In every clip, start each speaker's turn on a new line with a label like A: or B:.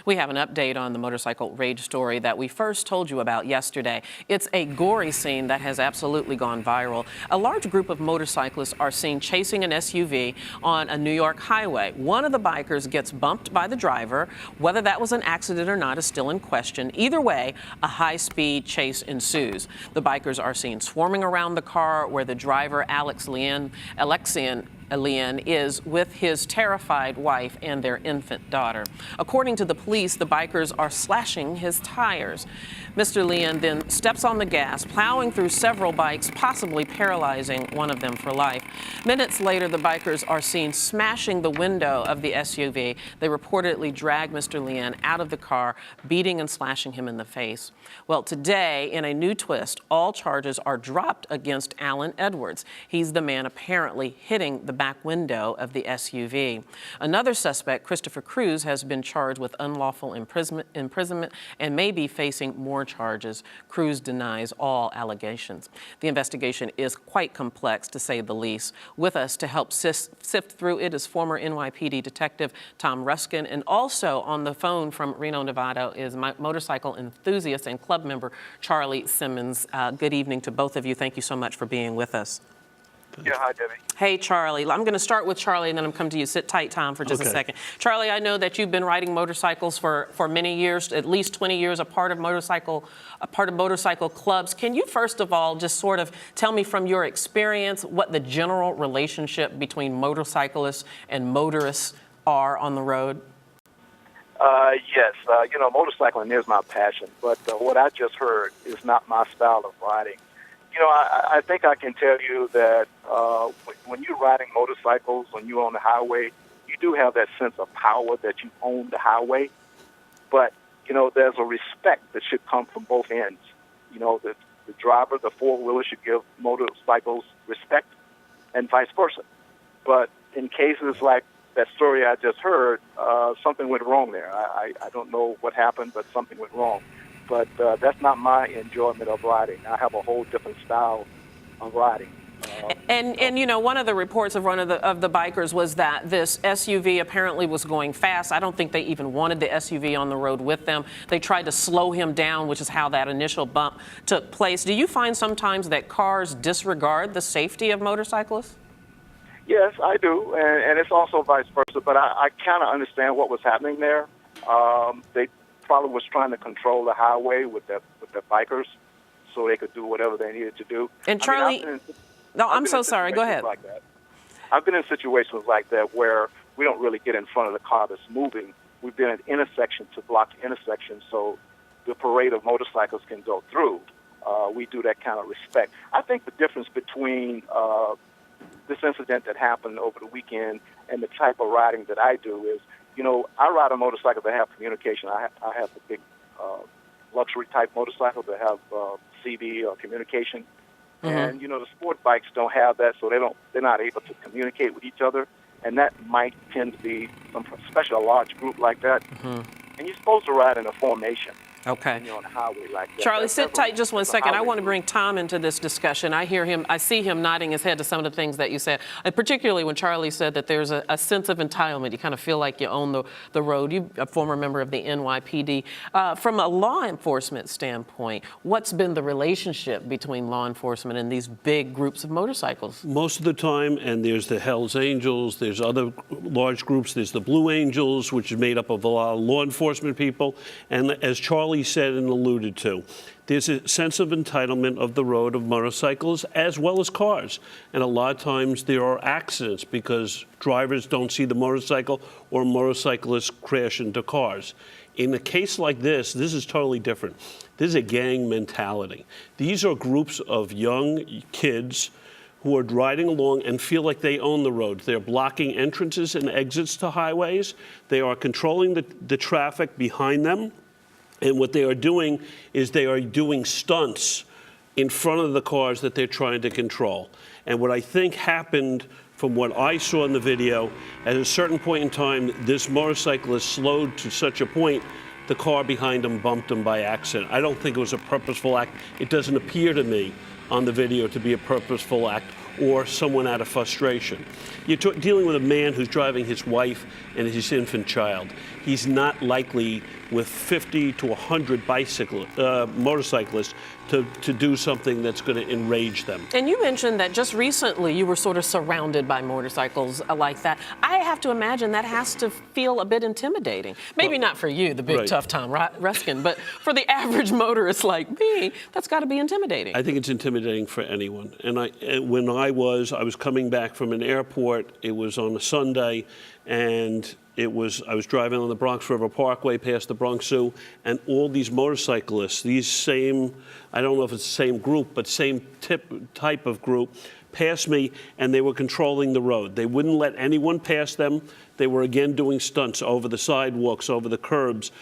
A: We have an update on the motorcycle rage story that we first told you about yesterday. It's a gory scene that has absolutely gone viral. A large group of motorcyclists are seen chasing an SUV on a New York highway. One of the bikers gets bumped by the driver. Whether that was an accident or not is still in question. Either way, a high-speed chase ensues. The bikers are seen swarming around the car where the driver, Alexian is with his terrified wife and their infant daughter. According to the police, the bikers are slashing his tires. Mr. Leon then steps on the gas, plowing through several bikes, possibly paralyzing one of them for life. Minutes later, the bikers are seen smashing the window of the SUV. They reportedly drag Mr. Leon out of the car, beating and slashing him in the face. Well, today, in a new twist, all charges are dropped against Alan Edwards. He's the man apparently hitting the back window of the SUV. Another suspect, Christopher Cruz, has been charged with unlawful imprisonment and may be facing more charges. Cruz denies all allegations. The investigation is quite complex, to say the least. With us to help sift through it is former NYPD Detective Tom Ruskin, and also on the phone from Reno, Nevada is motorcycle enthusiast and club member Charlie Simmons. Good evening to both of you. Thank you so much for being with us.
B: Yeah, hi, Debbie.
A: Hey, Charlie. I'm going to start with Charlie, and then I'm coming to you. Sit tight, Tom, for just a second. Charlie, I know that you've been riding motorcycles for many years, at least 20 years, a part of motorcycle clubs. Can you, first of all, just sort of tell me from your experience what the general relationship between motorcyclists and motorists are on the road?
B: Yes. Motorcycling is my passion, but what I just heard is not my style of riding. I think I can tell you that when you're riding motorcycles, when you're on the highway, you do have that sense of power that you own the highway. But, there's a respect that should come from both ends. The driver, the four-wheeler should give motorcycles respect and vice versa. But in cases like that story I just heard, something went wrong there. I don't know what happened, but something went wrong. But that's not my enjoyment of riding. I have a whole different style of riding.
A: One of the reports of one of the bikers was that this SUV apparently was going fast. I don't think they even wanted the SUV on the road with them. They tried to slow him down, which is how that initial bump took place. Do you find sometimes that cars disregard the safety of motorcyclists?
B: Yes, I do, and it's also vice versa. But I kind of understand what was happening there. They probably was trying to control the highway with the bikers, so they could do whatever they needed to do.
A: And Charlie, I'm so sorry. Go ahead.
B: Like that. I've been in situations like that where we don't really get in front of the car that's moving. We've been at intersections to block the intersection so the parade of motorcycles can go through. We do that kind of respect. I think the difference between this incident that happened over the weekend and the type of riding that I do is, I ride a motorcycle that have communication. I have the big luxury type motorcycle that have CD or communication. Mm-hmm. And, the sport bikes don't have that, so they're not able to communicate with each other. And that might tend to be especially a large group like that. Mm-hmm. And you're supposed to ride in a formation.
A: Okay.
B: On the highway like that.
A: Charlie, sit tight just one second. I want to bring Tom into this discussion. I see him nodding his head to some of the things that you said, and particularly when Charlie said that there's a sense of entitlement. You kind of feel like you own the road. You're a former member of the NYPD. From a law enforcement standpoint, what's been the relationship between law enforcement and these big groups of motorcycles?
C: Most of the time, and there's the Hells Angels, there's other large groups, there's the Blue Angels, which is made up of a lot of law enforcement people, and as Charlie said and alluded to, there's a sense of entitlement of the road of motorcycles as well as cars. And a lot of times there are accidents because drivers don't see the motorcycle or motorcyclists crash into cars. In a case like this is totally different. This is a gang mentality. These are groups of young kids who are riding along and feel like they own the road. They're blocking entrances and exits to highways. They are controlling the traffic behind them. And what they are doing is they are doing stunts in front of the cars that they're trying to control. And what I think happened from what I saw in the video, at a certain point in time, this motorcyclist slowed to such a point, the car behind him bumped him by accident. I don't think it was a purposeful act. It doesn't appear to me on the video to be a purposeful act or someone out of frustration. You're dealing with a man who's driving his wife and his infant child. He's not likely with 50 to 100 motorcyclists to do something that's going to enrage them.
A: And you mentioned that just recently you were sort of surrounded by motorcycles like that. I have to imagine that has to feel a bit intimidating. Maybe not for you, the big
C: right.
A: tough Tom Ruskin, but for the average motorist like me, that's got to be intimidating.
C: I think it's intimidating for anyone. And when I was coming back from an airport. It was on a Sunday, and I was driving on the Bronx River Parkway past the Bronx Zoo, and all these motorcyclists, these same, I don't know if it's the same group, but same type of group, passed me, and they were controlling the road. They wouldn't let anyone pass them. They were again doing stunts over the sidewalks, over the curbs,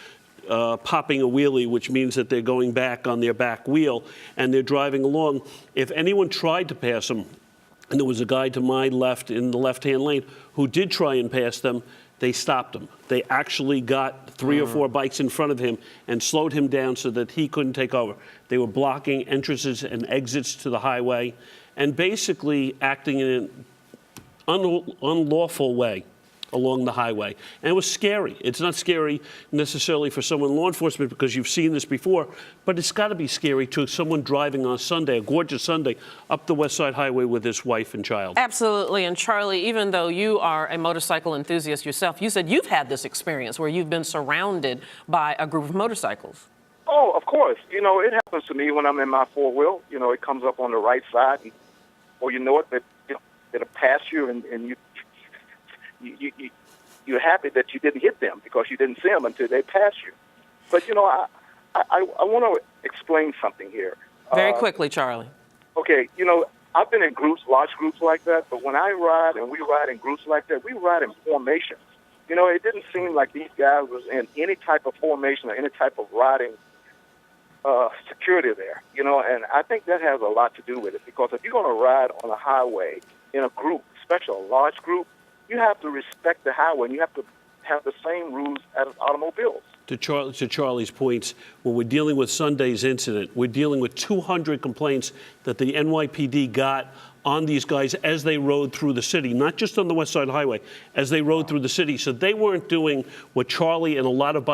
C: popping a wheelie, which means that they're going back on their back wheel, and they're driving along. If anyone tried to pass them, and there was a guy to my left in the left-hand lane who did try and pass them, they stopped him. They actually got 3 or 4 bikes in front of him and slowed him down so that he couldn't take over. They were blocking entrances and exits to the highway and basically acting in an unlawful way along the highway. And it was scary. It's not scary necessarily for someone in law enforcement because you've seen this before, but it's got to be scary to someone driving on a Sunday, a gorgeous Sunday, up the West Side Highway with his wife and child.
A: Absolutely. And Charlie, even though you are a motorcycle enthusiast yourself, you said you've had this experience where you've been surrounded by a group of motorcycles.
B: Oh, of course. You know, it happens to me when I'm in my four-wheel. You know, it comes up on the right side, and, or you know it, it'll pass you, and you're happy that you didn't hit them because you didn't see them until they pass you. But, you know, I want to explain something here.
A: Very quickly, Charlie.
B: Okay, you know, I've been in groups, large groups like that, but when I ride and we ride in groups like that, we ride in formations. You know, it didn't seem like these guys was in any type of formation or any type of riding security there, you know, and I think that has a lot to do with it because if you're going to ride on a highway in a group, especially a large group, you have to respect the highway and you have to have the same rules as automobiles.
C: To Charlie's points, when we're dealing with Sunday's incident, we're dealing with 200 complaints that the NYPD got on these guys as they rode through the city, not just on the West Side Highway, as they rode through the city. So they weren't doing what Charlie and a lot of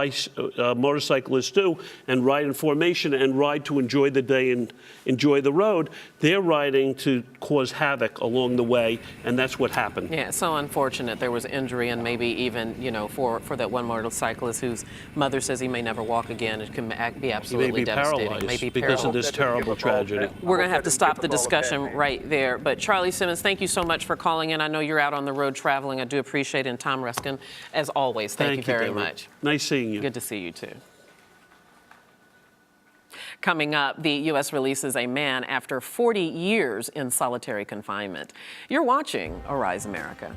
C: motorcyclists do and ride in formation and ride to enjoy the day and enjoy the road. They're riding to cause havoc along the way, and that's what happened.
A: Yeah, so unfortunate. There was injury, and maybe even, you know, for that one motorcyclist whose mother says he may never walk again. It can be absolutely devastating.
C: Paralyzed
A: maybe
C: because of this terrible tragedy.
A: We're going to have to stop the discussion right there. But Charlie Simmons, thank you so much for calling in. I know you're out on the road traveling. I do appreciate it. And Tom Ruskin, as always, thank you very much.
C: Nice seeing you.
A: Good to see you, too. Coming up, the U.S. releases a man after 40 years in solitary confinement. You're watching Arise America.